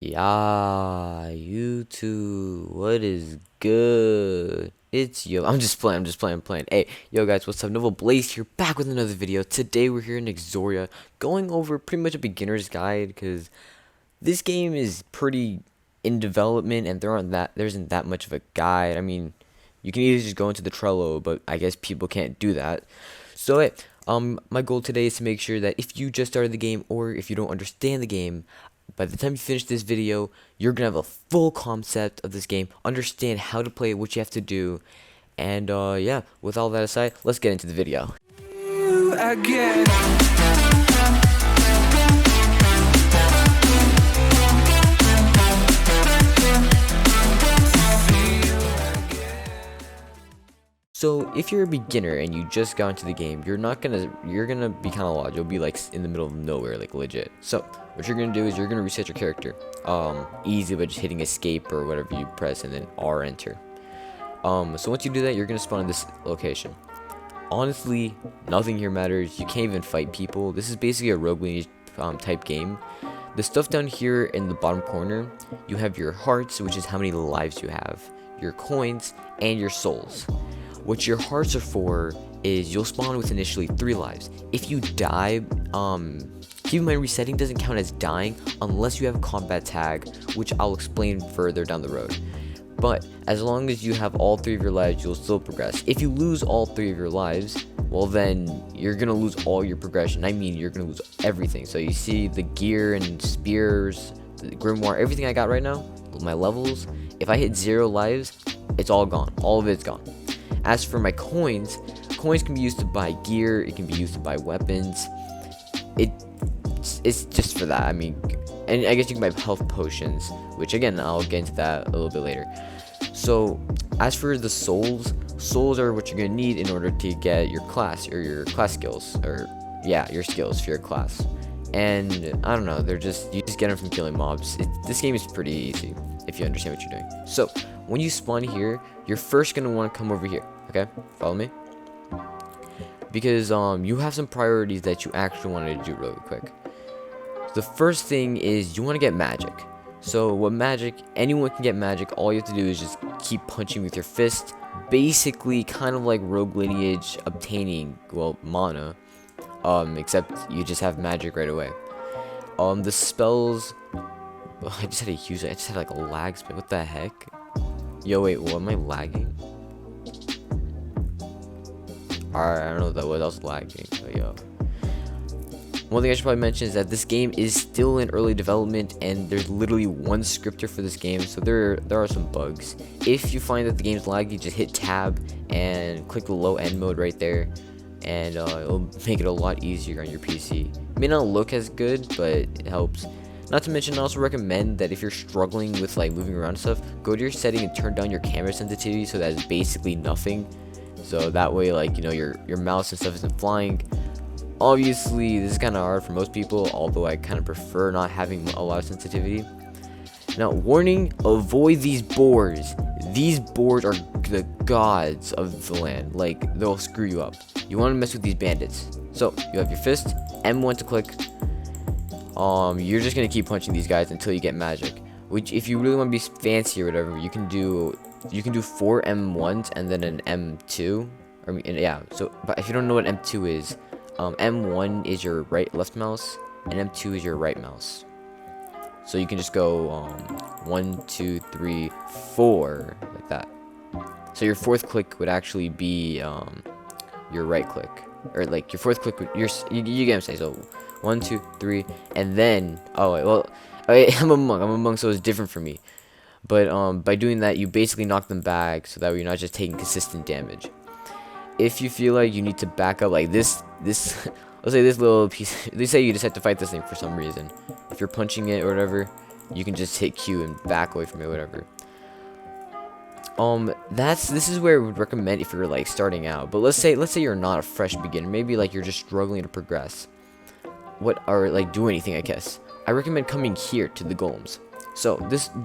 Yeah, YouTube, what is good? It's yo. I'm just playing. Hey, yo guys, what's up? Nova Blaze here, back with another video. Today we're here in Exoria, going over pretty much a beginner's guide because this game is pretty in development and there isn't that much of a guide. I mean, you can either just go into the Trello, but I guess people can't do that. So hey, my goal today is to make sure that if you just started the game or if you don't understand the game, by the time you finish this video, you're gonna have a full concept of this game, understand how to play it, what you have to do, and yeah, with all that aside, let's get into the video. Again. So if you're a beginner and you just got into the game, you're gonna be kind of lost. You'll be like in the middle of nowhere, like legit. So what you're gonna do is you're gonna reset your character, easy by just hitting escape or whatever you press and then R enter. So once you do that, you're gonna spawn in this location. Honestly, nothing here matters. You can't even fight people. This is basically a rogue lineage type game. The stuff down here in the bottom corner, you have your hearts, which is how many lives you have, your coins, and your souls. What your hearts are for is you'll spawn with initially 3 lives. If you die, keep in mind resetting doesn't count as dying unless you have a combat tag, which I'll explain further down the road. But as long as you have all 3 of your lives, you'll still progress. If you lose all 3 of your lives, well then you're gonna lose all your progression. I mean, you're gonna lose everything. So you see the gear and spears, the grimoire, everything I got right now, my levels, if I hit 0 lives, it's all gone. All of it's gone. As for my coins can be used to buy gear, it can be used to buy weapons. It's just for that. I mean, and I guess you can buy health potions, which again, I'll get into that a little bit later. So, as for the souls are what you're gonna need in order to get your class or your class skills, or yeah, your skills for your class. And I don't know, you just get them from killing mobs. This game is pretty easy if you understand what you're doing. So when you spawn here, you're first gonna want to come over here. Okay, follow me, because you have some priorities that you actually wanted to do really quick. The first thing is you want to get magic. So what magic? Anyone can get magic. All you have to do is just keep punching with your fist. Basically, kind of like Rogue Lineage obtaining, well, mana. Except you just have magic right away. The spells. I just had like a lag spike. What the heck? Yo, wait, what am I lagging? Alright, I don't know what that was. I was lagging. But yo. One thing I should probably mention is that this game is still in early development, and there's literally one scripter for this game, so there are some bugs. If you find that the game's laggy, just hit tab and click the low end mode right there, and it'll make it a lot easier on your PC. It may not look as good, but it helps. Not to mention, I also recommend that if you're struggling with like moving around and stuff, go to your setting and turn down your camera sensitivity so that it's basically nothing. So that way, like, you know, your mouse and stuff isn't flying. Obviously, this is kind of hard for most people, although I kind of prefer not having a lot of sensitivity. Now, warning, avoid these boars. These boars are the gods of the land. Like, they'll screw you up. You want to mess with these bandits. So, you have your fist, M1 to click. You're just going to keep punching these guys until you get magic. Which, if you really want to be fancy or whatever, you can do 4 M1s and then an M2. I mean, yeah, so, but if you don't know what M2 is, M1 is your left mouse, and M2 is your right mouse. So you can just go 1, 2, 3, 4 like that. So your 4th click would actually be your right click, or like your 4th click would, you get what I'm saying. So 1, 2, 3, and then I'm a monk, so it's different for me. But by doing that, you basically knock them back, so that way you're not just taking consistent damage. If you feel like you need to back up, like this let's say this little piece, let's say you just have to fight this thing for some reason. If you're punching it or whatever, you can just hit Q and back away from it, whatever. This is where I would recommend if you're like starting out. But let's say you're not a fresh beginner, maybe like you're just struggling to progress. Like do anything, I guess. I recommend coming here to the golems. So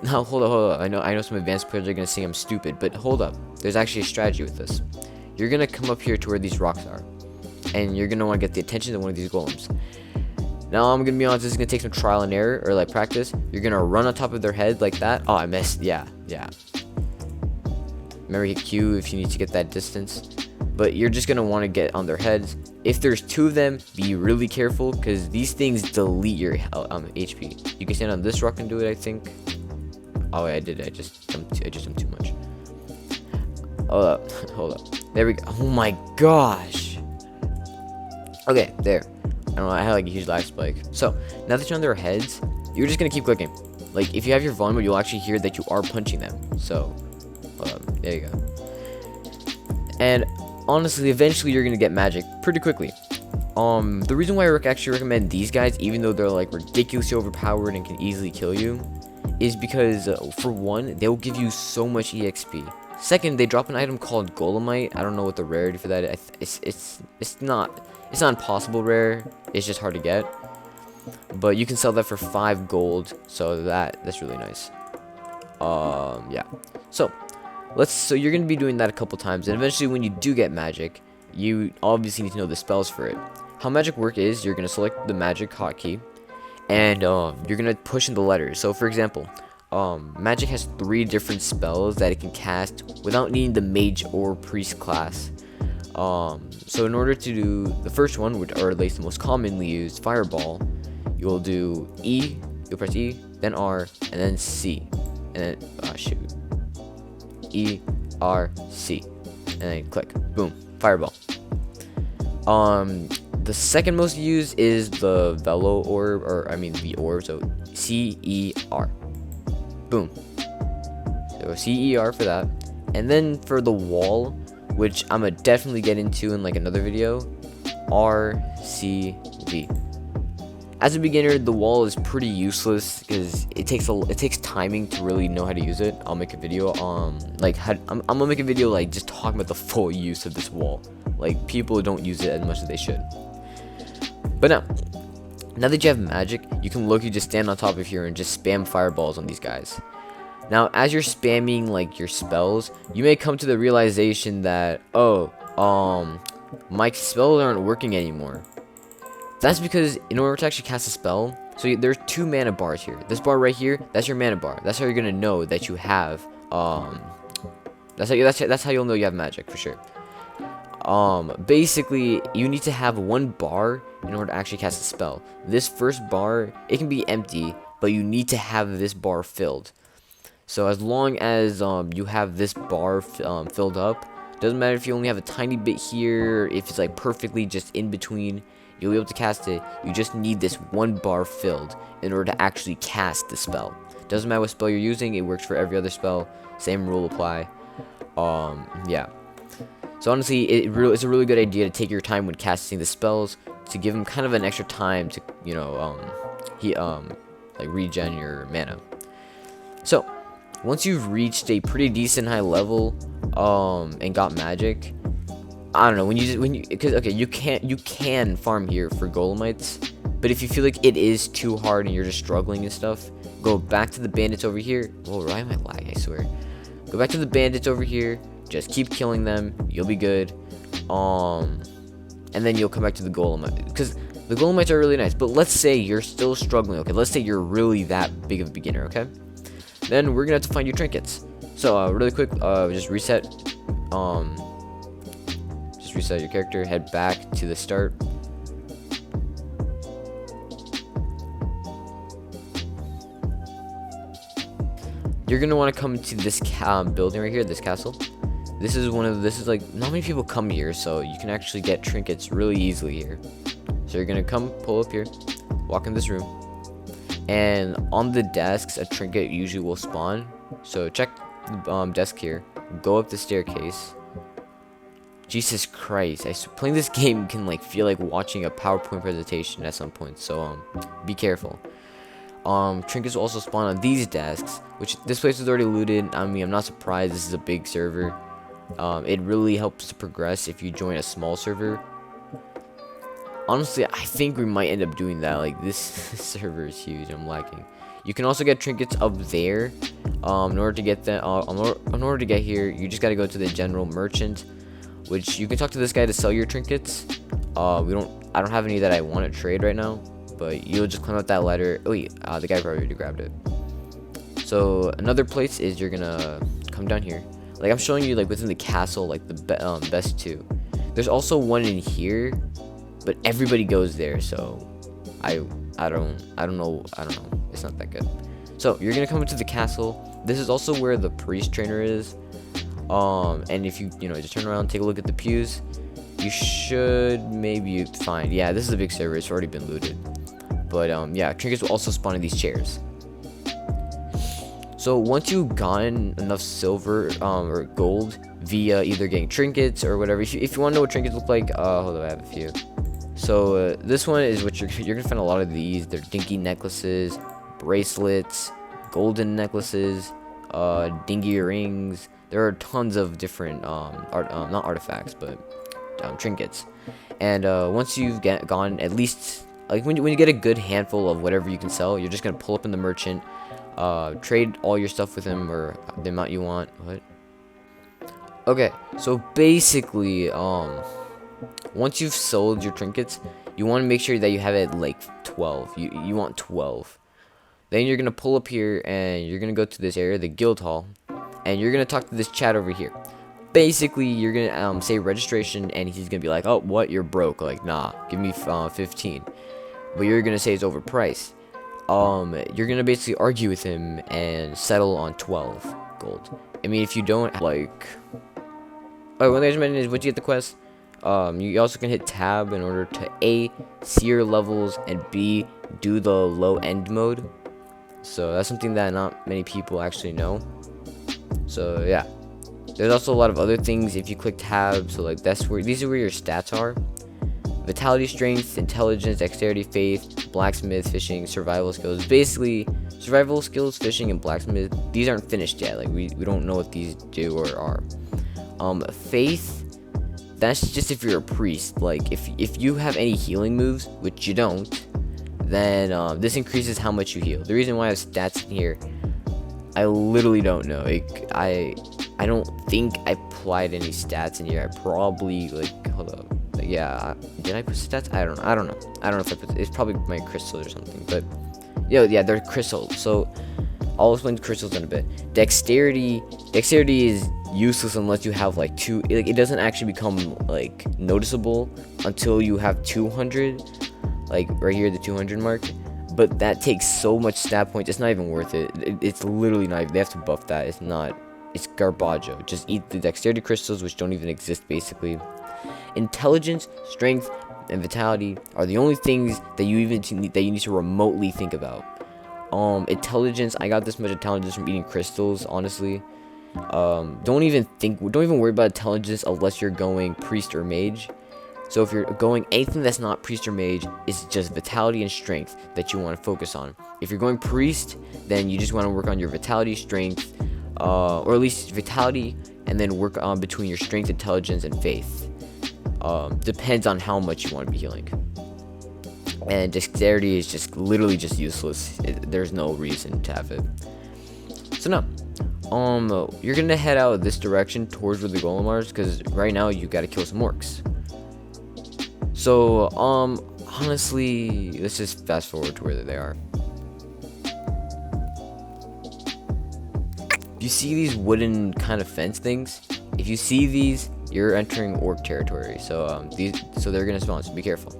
now hold up. I know some advanced players are gonna say I'm stupid, but hold up. There's actually a strategy with this. You're gonna come up here to where these rocks are, and you're gonna want to get the attention of one of these golems. Now I'm gonna be honest, this is gonna take some trial and error, or like practice. You're gonna run on top of their head like that. Oh, I missed. Yeah. Remember, hit Q if you need to get that distance. But you're just gonna want to get on their heads. If there's 2 of them, be really careful, because these things delete your HP. You can stand on this rock and do it, I think. Oh, wait, I did. I just jumped too much. Hold up. There we go. Oh my gosh. Okay, there. I don't know. I had like a huge lag spike. So now that you're on their heads, you're just gonna keep clicking. Like if you have your volume, you'll actually hear that you are punching them. So there you go. And honestly, eventually you're gonna get magic pretty quickly. The reason why I actually recommend these guys, even though they're like ridiculously overpowered and can easily kill you, is because for one, they'll give you so much EXP. Second, they drop an item called Golemite. I don't know what the rarity for that is. It's not impossible rare. It's just hard to get. But you can sell that for 5 gold, so that's really nice. Yeah. So you're gonna be doing that a couple times, and eventually when you do get magic, you obviously need to know the spells for it. How magic work is, you're gonna select the magic hotkey, and you're gonna push in the letters. So for example, magic has 3 different spells that it can cast without needing the mage or priest class. So in order to do the first one, or at least the most commonly used, fireball, you'll do E, you'll press E, then R, and then C, and then E, R, C, and then click, boom, fireball. The second most used is the velo orb, the orb, so CER, boom. So CER for that, and then for the wall, which I'm gonna definitely get into in like another video, RCV. As a beginner, the wall is pretty useless because it takes timing to really know how to use it. I'll make a video I'm gonna make a video like just talking about the full use of this wall. Like people don't use it as much as they should. But now that you have magic, you can look, you just stand on top of here and just spam fireballs on these guys. Now, as you're spamming like your spells, you may come to the realization that, my spells aren't working anymore. That's because in order to actually cast a spell, so there's 2 mana bars here. This bar right here, that's your mana bar. That's how you're gonna know that you have, that's how you'll know you have magic for sure. Basically, you need to have 1 bar in order to actually cast a spell. This first bar, it can be empty, but you need to have this bar filled. So as long as you have this bar filled up, doesn't matter if you only have a tiny bit here, if it's like perfectly just in between, you'll be able to cast it. You just need this 1 bar filled in order to actually cast the spell. Doesn't matter what spell you're using, it works for every other spell. Same rule apply. Yeah. So honestly, it's a really good idea to take your time when casting the spells, to give them kind of an extra time to, like regen your mana. So once you've reached a pretty decent high level, and got magic, I don't know, because you can farm here for golemites, but if you feel like it is too hard and you're just struggling and stuff, go back to the bandits over here. Whoa, why am I lagging? I swear. Go back to the bandits over here. Just keep killing them. You'll be good. And then you'll come back to the golem, because the golemites are really nice. But let's say you're still struggling. Okay, let's say you're really that big of a beginner. Okay, then we're gonna have to find you trinkets. So really quick, just reset. Just reset your character. Head back to the start. You're gonna want to come to this building right here, this castle. This is like, not many people come here, so you can actually get trinkets really easily here. So you're gonna pull up here, walk in this room, and on the desks a trinket usually will spawn. So check the desk here, go up the staircase. Jesus Christ, playing this game can like feel like watching a PowerPoint presentation at some point, so be careful. Trinkets will also spawn on these desks, which this place is already looted. I mean, I'm not surprised, this is a big server. It really helps to progress if you join a small server. Honestly, I think we might end up doing that. Like, this server is huge. I'm lagging. You can also get trinkets up there. In order to get that, in order to get here, you just gotta go to the general merchant, which you can talk to this guy to sell your trinkets. I don't have any that I want to trade right now, but you'll just climb up that ladder. Oh wait, the guy probably already grabbed it. So another place is you're gonna come down here. Like I'm showing you, like within the castle, like the best two. There's also one in here, but everybody goes there, so I don't know. It's not that good. So you're gonna come into the castle. This is also where the priest trainer is. And if you just turn around, take a look at the pews, you should maybe find. Yeah, this is a big server. It's already been looted. But yeah, trinkets will also spawn in these chairs. So once you've gotten enough silver or gold via either getting trinkets or whatever, if you want to know what trinkets look like, hold on, I have a few. So this one is what you're gonna find a lot of these. They're dinky necklaces, bracelets, golden necklaces, dingy rings. There are tons of different not artifacts, but trinkets. And once you've gone at least, like when you get a good handful of whatever you can sell, you're just gonna pull up in the merchant, trade all your stuff with him or the amount you want. What? Okay, so basically, once you've sold your trinkets, you want to make sure that you have it like 12. You want 12. Then you're gonna pull up here and you're gonna go to this area, the guild hall, and you're gonna talk to this chat over here. Basically, you're gonna say registration, and he's gonna be like, "Oh, what? You're broke? Like, nah, give me 15." But you're gonna say it's overpriced. You're gonna basically argue with him and settle on 12 gold. I mean, if you don't like, oh, one thing I just mentioned is once you get the quest, you also can hit tab in order to A, see your levels, and B, do the low end mode. So that's something that not many people actually know. So yeah, there's also a lot of other things if you click tab. So like these are where your stats are: vitality, strength, intelligence, dexterity, faith, blacksmith, fishing, survival skills. Basically, survival skills, fishing, and blacksmith, these aren't finished yet. Like we don't know what these do or are. Faith, that's just if you're a priest. Like if you have any healing moves, which you don't, then this increases how much you heal. The reason why I have stats in here, I literally don't know. I don't think I applied any stats in here. I probably, like, hold up. Like, yeah, did I put stats? I don't know. I don't know if I put. It's probably my crystals or something. But yeah, they're crystals. So I'll explain crystals in a bit. Dexterity is useless unless you have like two. Like it doesn't actually become like noticeable until you have 200. Like right here, the 200 mark. But that takes so much stat points. It's not even worth it. It's literally not. They have to buff that. It's not. It's garbaggio. Just eat the dexterity crystals, which don't even exist basically. Intelligence, strength, and vitality are the only things that you need to remotely think about. Intelligence. I got this much intelligence from eating crystals. Honestly, don't even worry about intelligence unless you're going priest or mage. So if you're going anything that's not priest or mage, it's just vitality and strength that you want to focus on. If you're going priest, then you just want to work on your vitality, strength, or at least vitality, and then work on between your strength, intelligence, and faith. Depends on how much you want to be healing. And dexterity is just literally just useless. There's no reason to have it. So now, you're gonna head out this direction towards where the golem are, because right now you gotta kill some orcs. So, honestly, let's just fast forward to where they are. You see these wooden kind of fence things? If you see these, you're entering orc territory. So, they're gonna spawn, so be careful.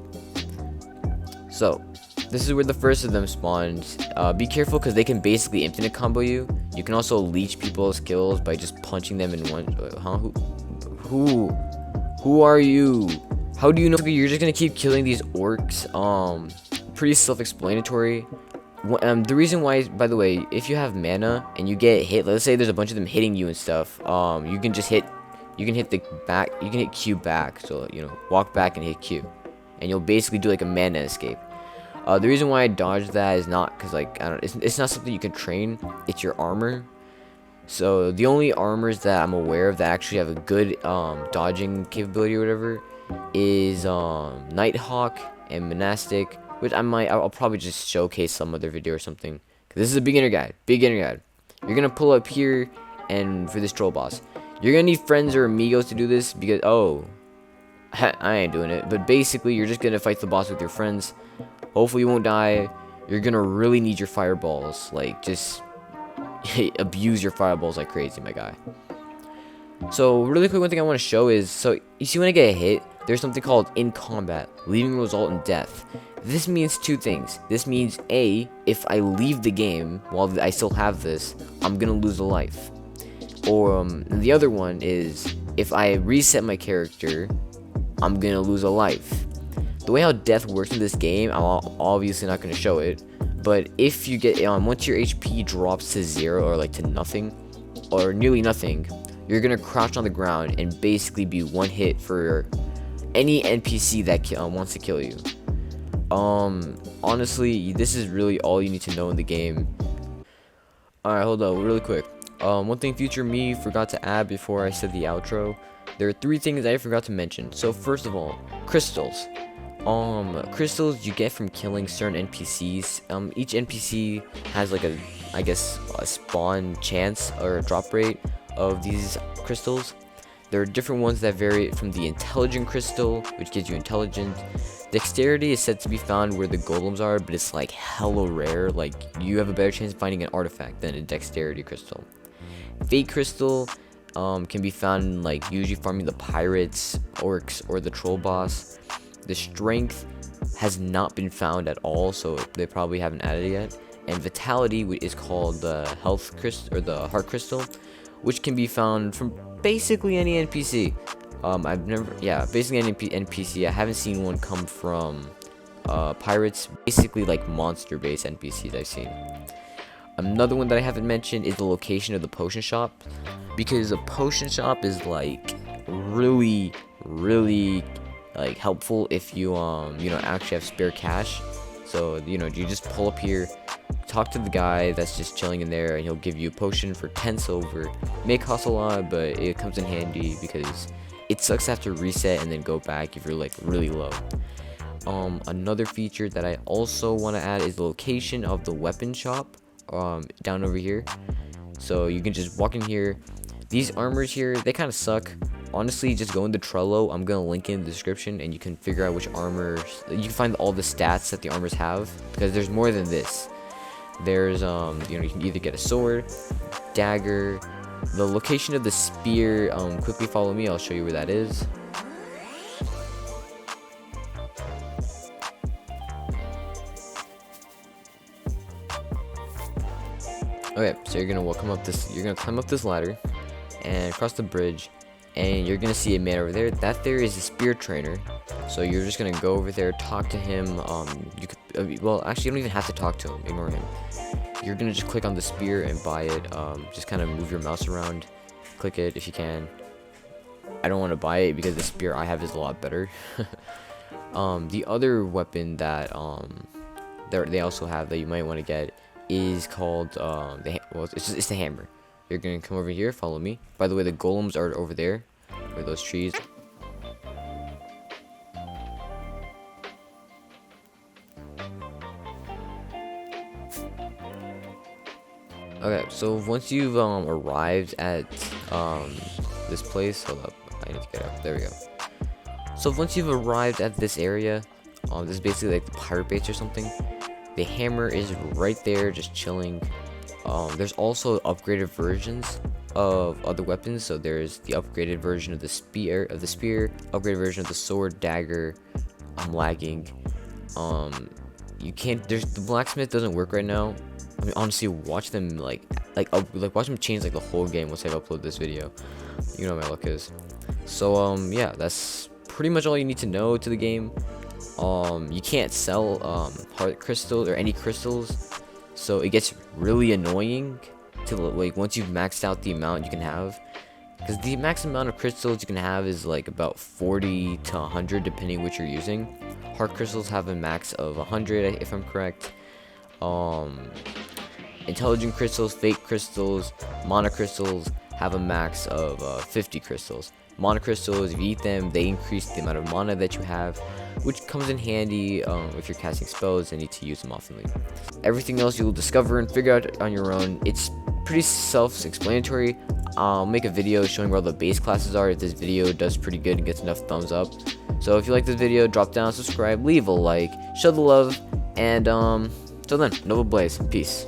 So, this is where the first of them spawns. Be careful because they can basically infinite combo you. You can also leech people's kills by just punching them in one. Huh? Who are you? How do you know you're just gonna keep killing these orcs? Pretty self-explanatory. The reason why, by the way, if you have mana and you get hit, let's say there's a bunch of them hitting you and stuff, you can hit the back, you can hit Q back, so walk back and hit Q, and you'll basically do like a mana escape. The reason why I dodged that is not because it's not something you can train. It's your armor. So the only armors that I'm aware of that actually have a good dodging capability or whatever is Nighthawk and Monastic, which I'll probably just showcase some other video or something, because this is a beginner guide. You're gonna pull up here, and for this troll boss, you're gonna need friends or amigos to do this, because I ain't doing it. But basically, you're just gonna fight the boss with your friends. Hopefully you won't die. You're gonna really need your fireballs. Like, just abuse your fireballs like crazy, my guy. So really quick, one thing I want to show is, so you see when I get hit, there's something called in combat, leaving a result in death. This means two things. This means A, if I leave the game while I still have this, I'm gonna lose a life. Or the other one is, if I reset my character, I'm gonna lose a life. The way how death works in this game, I'm obviously not gonna show it, but if you get once your HP drops to 0 or like to nothing, or nearly nothing, you're gonna crouch on the ground and basically be one hit for any NPC that wants to kill you. Honestly, this is really all you need to know in the game. Alright, hold up, really quick. One thing future me forgot to add before I said the outro. There are 3 things I forgot to mention. So first of all, crystals. Crystals you get from killing certain NPCs. Each NPC has like a spawn chance or a drop rate of these crystals. There are different ones that vary from the intelligent crystal, which gives you intelligence. Dexterity is said to be found where the golems are, but it's like hella rare. Like, you have a better chance of finding an artifact than a dexterity crystal. Fate crystal can be found in, like, usually farming the pirates, orcs, or the troll boss. The strength has not been found at all, so they probably haven't added it yet. And vitality is called the health crystal or the heart crystal, which can be found from basically any NPC. Basically any NPC. I haven't seen one come from pirates. Basically like monster-based NPCs I've seen. Another one that I haven't mentioned is the location of the potion shop, because a potion shop is like really like helpful if you actually have spare cash. So you just pull up here, talk to the guy that's just chilling in there, and he'll give you a potion for 10 silver. It may cost a lot, but it comes in handy because it sucks to have to reset and then go back if you're like really low. Another feature that I also want to add is the location of the weapon shop down over here. So you can just walk in here. These armors here, they kind of suck. Honestly, just go into Trello. I'm gonna link in the description, and you can figure out which armors. You can find all the stats that the armors have, because there's more than this. There's you can either get a sword, dagger, the location of the spear. Quickly follow me. I'll show you where that is. Okay, so you're gonna climb up this ladder and cross the bridge, and you're gonna see a man over there. That there is a spear trainer. So you're just gonna go over there, talk to him. You could, well, actually, you don't even have to talk to him. Ignore him. You're gonna just click on the spear and buy it. Just kind of move your mouse around, click it if you can. I don't want to buy it because the spear I have is a lot better. The other weapon that they also have that you might want to get is called it's the hammer. You're gonna come over here, follow me. By the way, the golems are over there, where those trees. Okay, so once you've arrived at this place, hold up, I need to get up. There we go. So once you've arrived at this area, this is basically like the pirate base or something. The hammer is right there, just chilling. There's also upgraded versions of other weapons. So there's the upgraded version of the spear, upgraded version of the sword, dagger. I'm lagging. You can't. The blacksmith doesn't work right now. I mean, honestly, watch them watch them change like the whole game once I upload this video. You know what my luck is. So yeah, that's pretty much all you need to know to the game. You can't sell heart crystals or any crystals, so it gets really annoying to like once you've maxed out the amount you can have, because the max amount of crystals you can have is like about 40 to 100 depending which you're using. Heart crystals have a max of 100 if I'm correct. Intelligent crystals, fake crystals, mana crystals have a max of 50 crystals. Mana crystals, if you eat them, they increase the amount of mana that you have, which comes in handy if you're casting spells and need to use them oftenly. Everything else you'll discover and figure out on your own. It's pretty self-explanatory. I'll make a video showing where all the base classes are if this video does pretty good and gets enough thumbs up. So if you like this video, drop down, subscribe, leave a like, show the love, And till then, Nova Blaze, peace.